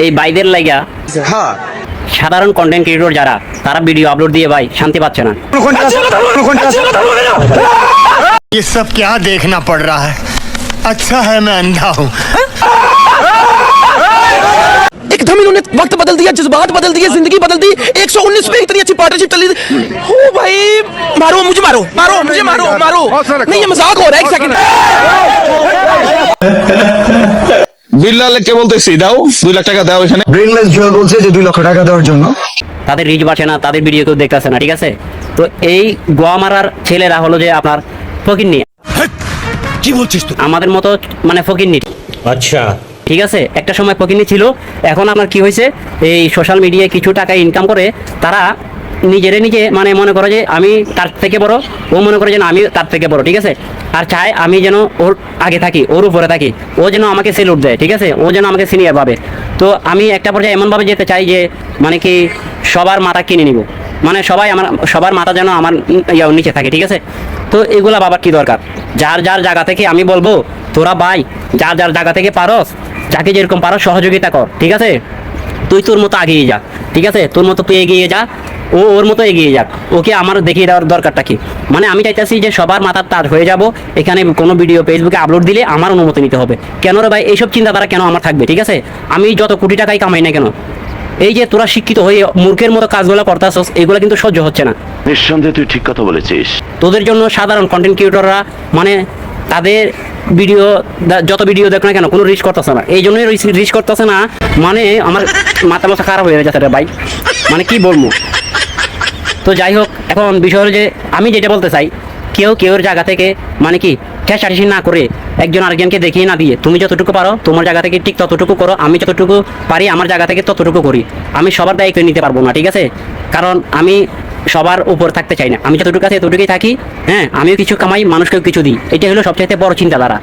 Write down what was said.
এই বাইদের লাইগা হ্যাঁ সাধারণ কন্টেন্ট ক্রিয়েটর যারা তারা ভিডিও আপলোড দিয়ে ভাই শান্তি পাচ্ছে না। ये सब क्या देखना पड़ रहा है। अच्छा है मैं अंधा हूँ। एकदम इन्होंने वक्त बदल दिया, जज्बात बदल दिए, जिंदगी बदल दी। 119 पे इतनी अच्छी पार्टनरशिप चली हो भाई। मारो मुझे, मारो मारो मुझे, मारो मारो। नहीं ये मजाक हो रहा है, एक सेकंड। বিল্লালকে বলতেছি দাও 2 লাখ টাকা দাও এখানে। ব্রেনলেস জুয়েল বলছে যে 2 লক্ষ টাকা দেওয়ার জন্য। তাদের রিচ বাড়ছে না, তাদের ভিডিও কেউ দেখতেছে না, ঠিক আছে। তো এই গোয়া মারার ছেলেরা হলো যে আপনার ফকিন্নি, কি বলছিস তুই? আমাদের মতো মানে ফকিন্নি। আচ্ছা ঠিক আছে, একটা সময় ফকিন্নি ছিল, এখন আপনার কি হয়েছে, এই সোশ্যাল মিডিয়ায় কিছু টাকা ইনকাম করে তারা নিজে মানে মনে করে যে আমি তার থেকে বড়, ও মনে করে যে না আমি তার থেকে বড়, ঠিক আছে। আর চায় আমি যেন ওর আগে থাকি, ওর উপরে থাকি, ও যেন আমাকে সেলুট দেয়, ঠিক আছে, ও যেন আমাকে সিনিয়র ভাবে। তো আমি একটা পর্যায়ে এমনভাবে যেতে চাই যে মানে কি সবার মাথা কিনে নিব, মানে সবার মাথা যেন আমার নিচে থাকে, ঠিক আছে। তো এগুলা বাবার কি দরকার, যার যার জায়গা থেকে আমি বলবো তোরা ভাই যার যার জায়গা থেকে পারস, যাকে যেরকম পারো সহযোগিতা কর, ঠিক আছে। তুই তোর মতো এগিয়ে যা, ঠিক আছে, তোর মতো তুই এগিয়ে যা, ও ওর মতো এগিয়ে যাক, ওকে আমার দেখিয়ে দেওয়ার দরকারটা কি। মানে আমি চাইতেছি যে সবার মাথার তাজ হয়ে যাব, এখানে কোনো ভিডিও ফেসবুকে আপলোড দিলে আমার অনুমতি নিতে হবে। কেন রে ভাই, এইসব চিন্তাধারা কেন আমার থাকবে, ঠিক আছে। আমি যত কোটি টাকাই কামাই না কেন, এই যে তোরা শিক্ষিত হয়ে মূর্খের মতো কাজগুলো করতেছস, এগুলো কিন্তু সহ্য হচ্ছে না। নিঃসন্দেহে তুই ঠিক কথা বলেছিস। তোদের জন্য সাধারণ কন্টেন্ট ক্রিয়েটররা মানে তাদের ভিডিও যত ভিডিও দেখ না কেন কোনো রিস্ক করতেছে না, এই জন্যই রিস্ক করতেছে না। মানে আমার মাথা খারাপ হয়ে যাচ্ছে রে ভাই, মানে কি বলবো। তো যাই হোক, এখন বিষয় হলো যে আমি যেটা বলতে চাই, কেউর জায়গা থেকে মানে কি ঠেসাঠেসি না করে একজন আরেকজনকে দেখিয়ে না দিয়ে তুমি যতটুকু পারো তোমার জায়গা থেকে ঠিক ততটুকু করো, আমি যতটুকু পারি আমার জায়গা থেকে ততটুকু করি। আমি সবার দায়িত্ব নিতে পারবো না, ঠিক আছে, কারণ আমি সবার উপর থাকতে চাই না। আমি যতটুকু আছে ততটুকুই থাকি, হ্যাঁ, আমিও কিছু কামাই, মানুষকেও কিছু দিই, এটা হলো সবচাইতে বড় চিন্তাধারা।